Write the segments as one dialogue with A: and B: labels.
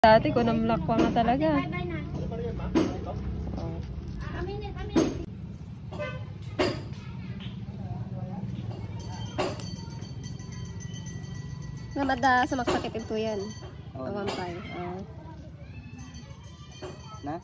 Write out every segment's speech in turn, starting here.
A: Dati ko namlakwa nga talaga. Namada sa magsakit ito yan. Awampay.
B: Na?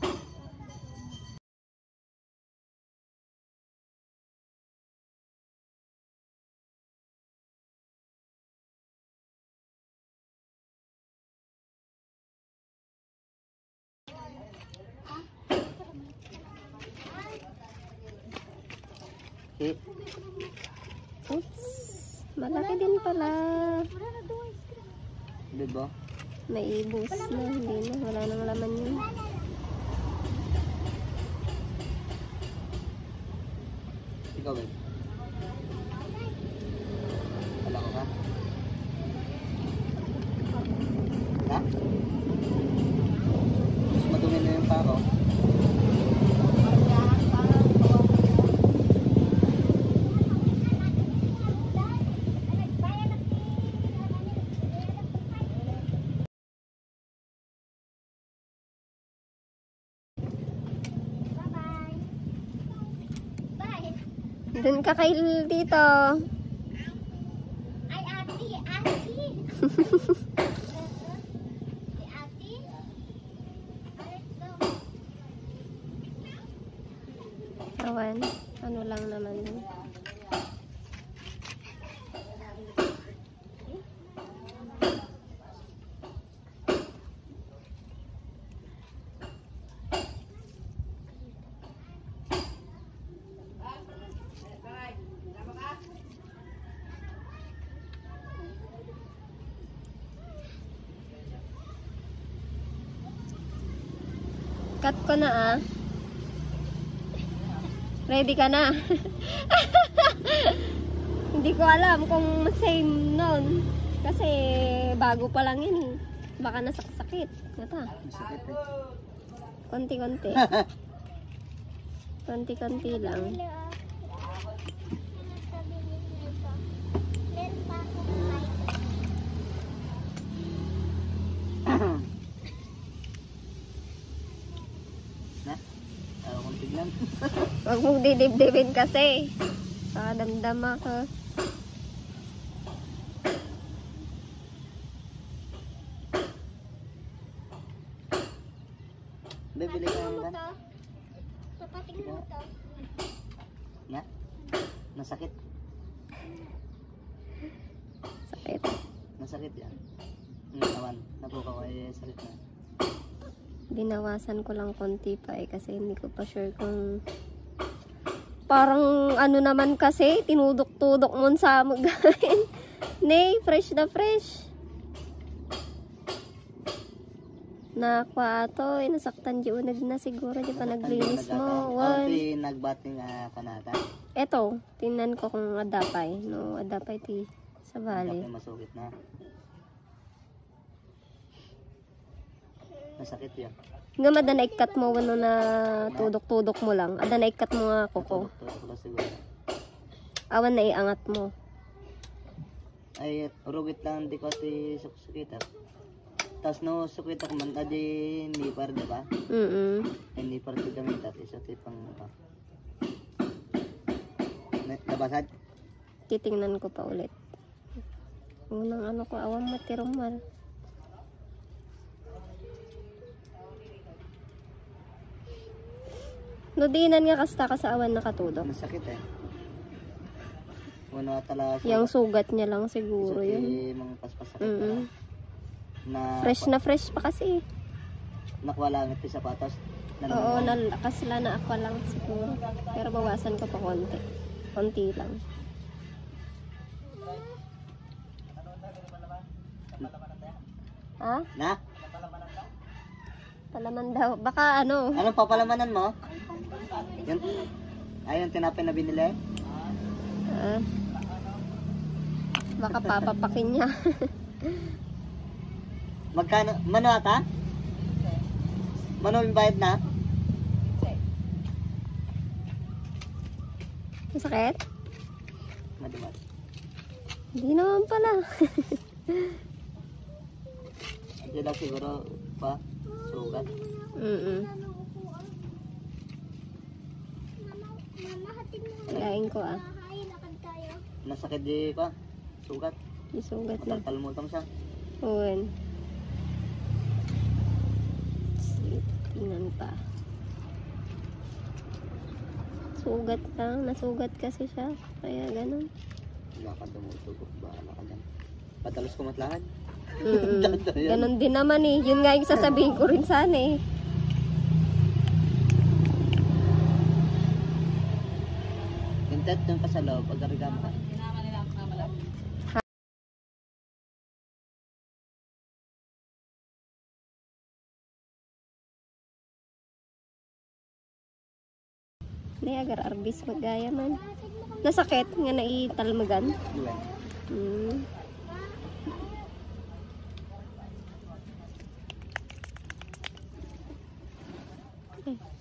A: Oops. Malaki din pala.
B: Diba?
A: May ibus na. Hindi na. Wala nang laman yun.
B: Ikaw ba? Wala ko ka? Ha? Mas madumi na yung pako.
A: Doon ka kay dito.
C: Ay, ate.
A: Awan. Ano lang naman yun. Cut ko na Ready ka na? Hindi ko alam kung same nun. Kasi bago pa lang yun eh. Baka nasakit. Ito.
B: Masakit eh.
A: Konti-konti. Konti-konti lang.
B: Tignan.
A: Huwag mong didibdibin kasi. Damdam ako.
B: Bibili ka naman.
C: Papatingin mo to.
B: Na? Nasakit.
A: Sakit.
B: Nasakit yan. Nawan. Nabuka ko ay sakit na.
A: Binawasan ko lang konti pa kasi hindi ko pa sure kung parang ano naman kasi tinudok-tudok mo sa magain. Nay, fresh na fresh. Nakwa ato, nasaktan di unag na siguro di pa naglinis mo.
B: Ito nagbating kanata.
A: Eto, tingnan ko kung adapay. No, adapay ti sa bali.
B: Masukit na. Masakit yan.
A: Nga madan ikat mo wano na tudok-tudok mo lang. Adan ikat mo nga kuko.
B: Tudok lang siguro.
A: Awan na iangat mo.
B: Ay, rugit lang di ko ti sukita. Tas no sukita ko man adi ni par diba? Ay ni par ti gamit at isa ti pang nabasad.
A: Titingnan ko pa ulit. Unang ano ko awan matirumal. Nudinan nga kasta ka sa awan nakatudok.
B: Masakit eh. Wala talaga.
A: Yung sugat niya lang siguro
B: yun.
A: yun.
B: Mga paspasak na
A: fresh pa kasi.
B: Nakuha lang ito sa patas.
A: Oo, kasla na ako lang siguro. Pero bawasan ko pa konti. Konti lang. Ha?
B: Na?
A: Palaman daw. Baka ano?
B: Anong papalamanan mo? Yun? Ayun, tinapay na binili?
A: Baka papapakin niya.
B: Magkano? Mano ata? Mano yung bayad na?
A: Masakit?
B: Madimat.
A: Hindi naman pala.
B: Hindi lang siguro pa, sugat.
C: Mama, hatid mo.
A: Lain ko
C: Bahay, lakad tayo.
B: Nasakit di pa, sugat.
A: Isugat na.
B: Mataltalmutang siya.
A: Uwan. Tingnan pa. Sugat lang. Nasugat kasi siya. Kaya ganun.
B: Wala ka dumutugok, bahala ka dyan. Patalos ko matlahan.
A: Ganun din naman eh. Yun nga yung sasabihin ko rin sana eh.
B: Intat yung kasalaw, pag-ariga mo ka.
A: Hindi, agar arbis magaya man. Nasakit nga naitalmagan.
B: Diwan.
A: Hmm. Okay.